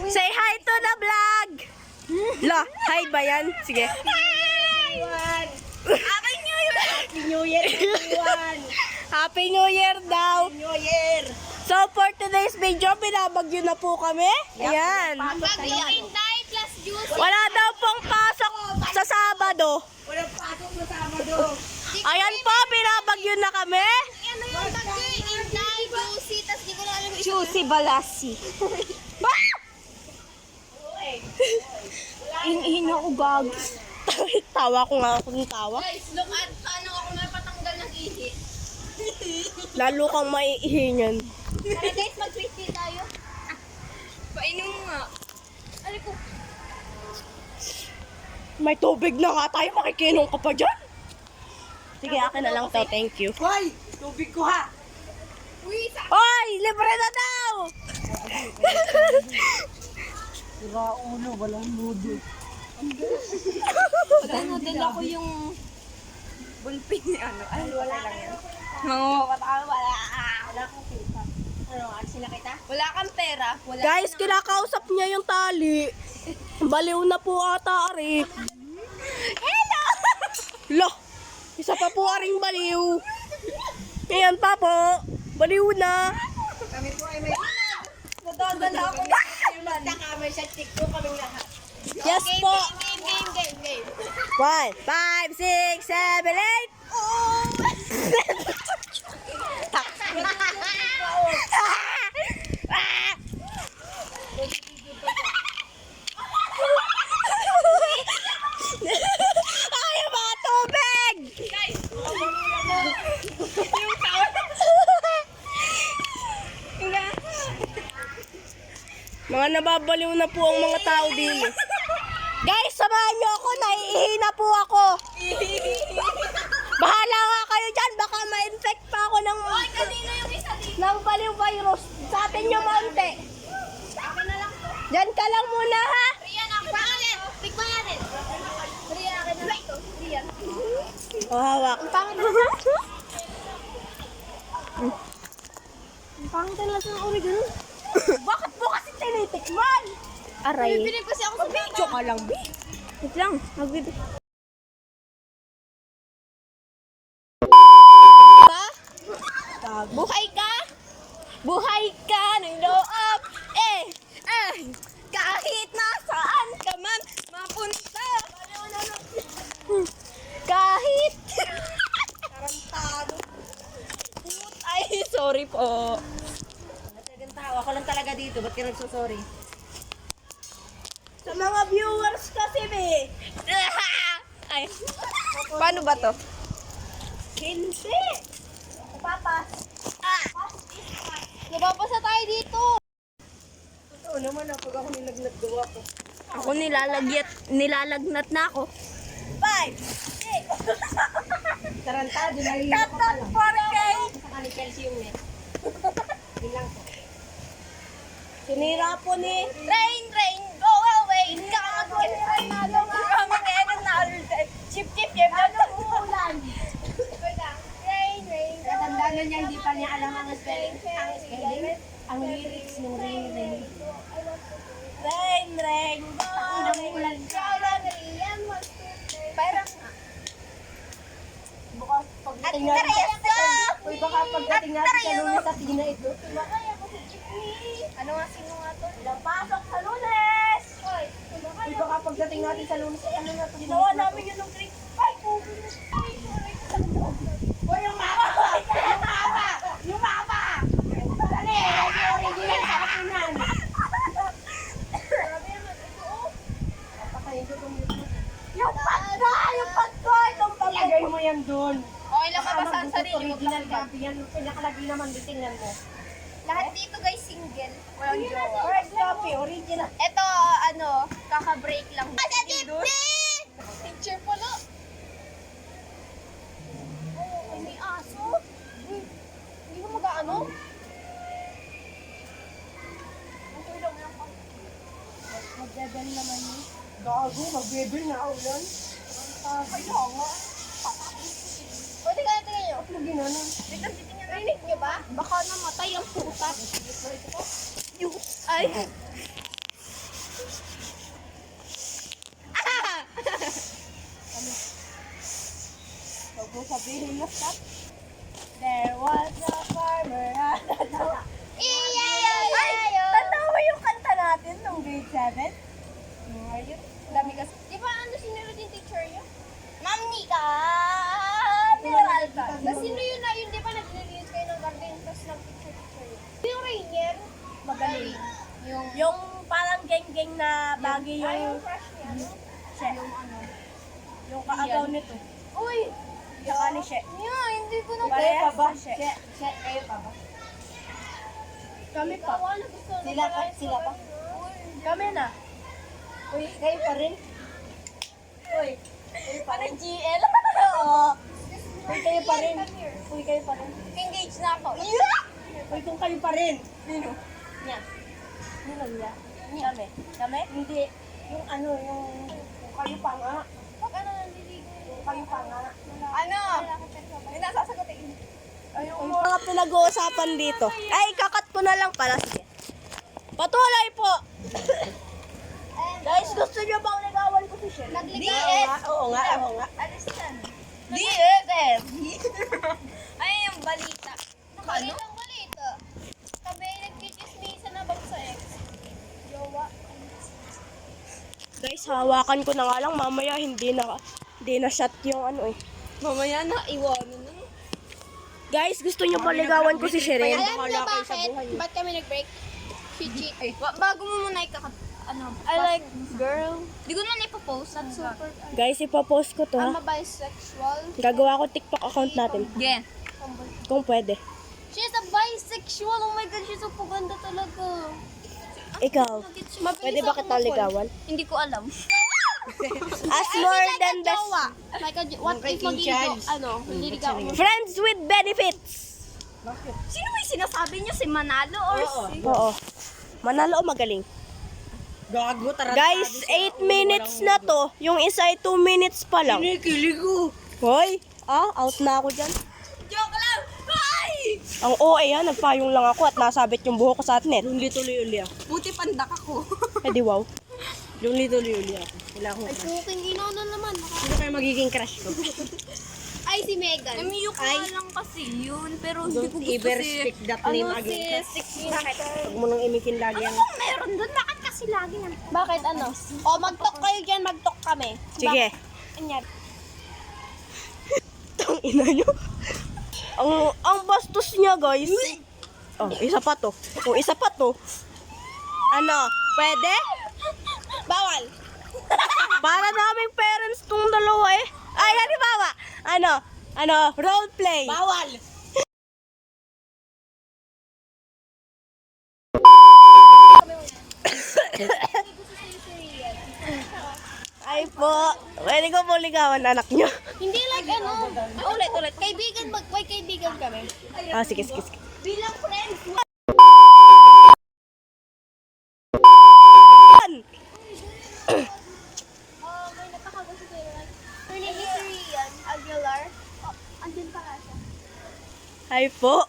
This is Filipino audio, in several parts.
Say hi to the vlog! La, hi ba yan? Sige. Happy New Year! Happy New Year, everyone! Happy New Year daw! New Year! So for today's video, binabagyo na po kami. Ayan. Bagyo Inday plus juice. Wala daw pong pasok sa Sabado. Walang pasok na Sabado. Ayan po, binabagyo na kami. Ano yung bagyo? Inday, juicy, tas di ko na alam yung Juicy Balasi. Inihin ako gag. Tawa ko nga ako ng tawa. Guys, look at paano ako napatanggal ng ihi. Lalo kang maiihingan. Tara guys, mag-twisty tayo. Painom nga. Aray ko. May tubig na nga tayo, makikinom ka pa dyan. Sige, akin na lang to, thank you. Hoy! Tubig ko ha! Uy, sa... Oy, libre na daw! Sira ulo, walang nudo. Nadala ko yung bulpin ni ano. Ay, wala lang yan. Wala akong kita. Ano, alisin na kita? Wala kang pera. Wala Guys, kinakausap niya yung tali. Baliw na po ata, Ari. Hello! Lo, isa pa po aring baliw. Ngayon pa po, baliw na. Kami po ay may... Nadadala ako ng firman. Saka may sa TikTok kaming lahat. Yes Game, po. game. 1, 5, 6, 7, 8. Oh! Ayaw mga tubig! Guys! Yung tao. Mga nababaliw na po ang mga tao din. Guys, samahan niyo ako. Naiihi na po ako. Bahala nga kayo dyan. Baka ma-infect pa ako ng, Ay, kanina yung isa dito. ng baliw virus. Sa atin yung maunti. Saka na lang to. Dyan ka lang muna, ha? Riyan, ako pa natin. Tikman natin. Riyan, akin na lang to. Riyan. O, hawak. Ang pangit na. Ang pangit na lang ng oregano. Bakit mo kasi tinitikman? Aray. Bibili kasi ako sa video. ka lang, B. Wait lang. Magbibig. Buhay ka? Buhay ka ng loob. Kahit nasaan ka man mapunta. Kahit. Tarantado. Ay, sorry po. Talagang tao. Ako lang talaga dito. Ba't ka nagsusorry? Sa mga viewers kasi, B. Ay. Paano ba to? Hindi. Papas. Nababasa tayo dito. Oo naman pag ako nilagnat gawa ko. Ako nilalagnat na ako. 5, 6, Tarantado, nalilito ka pa lang. 4K. Sa kanil calcium eh. Yun lang po. Sinira po ni... Rain, go away. Come on, rain. Come on, chip. Anong ulan? Rain. Natandaan na niya, hindi pa niya alam ang spelling. Ang lyrics ng rain. Rain, go away. Parang Bukas pagdating na... Uy, baka pagdating natin sa lunes sa Tina ito. ano nga sino nga to? Pasok sa Lunes! Uy, baka pagdating natin sa lunes, ano na ito? Ginawa namin yun ng grade 5. Uy, yung mama! Yung mama! Dali! Original sa kapinan! Papakain ko itong Yung pagka! Itong Ilagay mo yan doon. Okay lang mabasa ang sarili mo. Original copy yan. Pinakalagay naman, tingnan mo. Lahat dito guys single. Walang jowa. First copy, original. Ito, kaka-break lang. Asa Picture pala. Ay, may aso. Hindi mo mag-ano? Magbebel naman yun. Gago, magbebel na ulan. Kaya nga. O, tingnan nyo. Ano ginano? Rinig nyo ba? Baka namatay ang puta. Ay. sabihin na stop. There was a farmer. Ay, tanda mo yung kanta natin nung grade 7? Ayun, dami kasi. Di ba ano sinunod yung teacher niyo? Ma'am Nika! Meralda. Tapos sino yun na yun? Di ba nag-release kayo ng garden tapos nag-teacher yun? Yung Rainier. Magaling. Yung parang geng-geng na bagay Ay, yung yung crush niya, no? siya. Yung kaagaw nito. Uy! Saka ni She. Yeah, hindi ko na Pareha ba? She, kayo pa ba? Kami pa. Gawa na gusto na Sila pa, pala sila pa. Kami na. Uy, kayo pa rin. Uy. Parang GL. Oo. Uy, kayo pa rin. Uy, kayo pa rin. Engage na ako. Uy, kung kayo pa rin. Sino? Niya. Sino niya? Kami. Kami? Hindi. Yung ano, yung kayo pa nga. Pag ano nandiligo Yung kayo pa nga. Ano? May nasasagutin. Yung mga pinag-uusapan dito. Ay, kakat ko na lang pala. Sige. Patuloy po. Guys, gusto niyo bang ligawan ko si Shelly? Nagligawan. Oo nga, oo nga. Alis yan. DSF. Ay, yung balita. Nakalitang balita. Sabi, nagkikismisa na bang sa ex? Jowa. Guys, hawakan ko na nga lang. Mamaya hindi na shot yung ano eh. Mamaya na, iwanan na. Guys, gusto niyo ba ligawan ko si Shelly? Alam niyo bakit? Ba't kami nag-break? She cheat. Bago mo muna I like girl. Di ko naman ipopost. That's super. Guys, ipapost ko to I'm ha. a bisexual. Gagawa ko TikTok account natin. Yeah. Kung pwede. She's a bisexual. Oh my God, she's so paganda talaga. Ikaw, pwede ba kita ligawan? Hindi ko alam. As more than best. Like what if magiging nililigaw mo? Friends with benefits. Sino may sinasabi niyo? Si Manalo or si... Oo. Manalo o magaling? Gago, tara. Guys, 8 minutes na to. Yung isa ay 2 minutes pa lang. Kinikilig ko. Hoy, out na ako dyan. Joke lang! Ay! Ang OA ha, nagpayong lang ako at nasabit yung buhok ko sa net. Yung lituloy-uli ako. Buti pandak ako. Eh di wow. Yung lituloy-uli ako. Wala akong Ay, puking ino na naman. Sino kayo magiging crush ko? Ay, si Megan. Namiyok ko lang kasi yun, pero hindi ko Don't gusto ever si... speak that name again. Huwag mo nang imikin lagi yan. Meron doon? Bakit kasi lagi na? Bakit ano? O mag-talk kayo dyan, mag-talk kami. Bakit? Sige. Anyad. Tang ina nyo. Ang bastos niya guys. Oh, isa pa to. Oh, isa pa to. Ano? Pwede? Bawal. Para naming parents tong dalawa eh. Ay, halimbawa. Ano? Role play. Bawal! Ay po. Pwede ko po ligawan anak nyo. Hindi like ulit. Kaibigan, may kaibigan kami. Ah, sige. Bilang friends. May nagkakagusto sa'yo. Her name is Rian Aguilar. Andun pa nga siya. Hi po.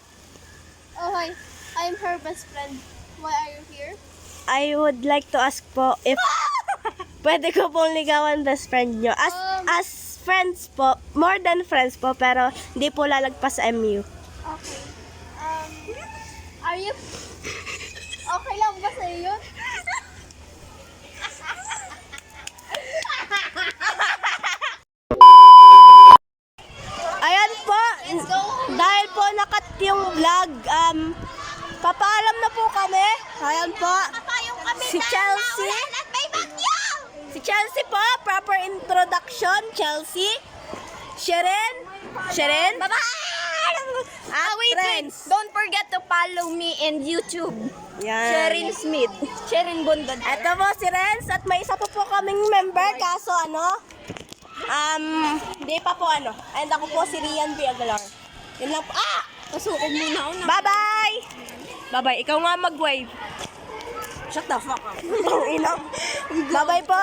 Oh, hi. I'm her best friend. Why are you here? I would like to ask po if pwede ko pong ligawan best friend nyo. As friends po, more than friends po, pero hindi po lalagpas sa MU. Okay. Are you... Okay lang ba sa'yo yun? Ayan po. Let's go. Dahil po nakat yung vlog, papaalam na po kami. Ayan po. Papayong kami Si Chelsea. at may bagyo! Si Chelsea po, proper introduction, Chelsea. Sharon. Bye-bye! Friends. Don't forget to follow me in YouTube. Yan. Sherin Smith. Sherin Bondad. Ito po si Renz at may isa po kaming member kaso hindi pa po And ako po si Rian B. Aguilar. Yun lang po. Pasukog muna ako na. Bye-bye! Bye-bye. Ikaw nga mag-wave. Shut the fuck up. Bye-bye po!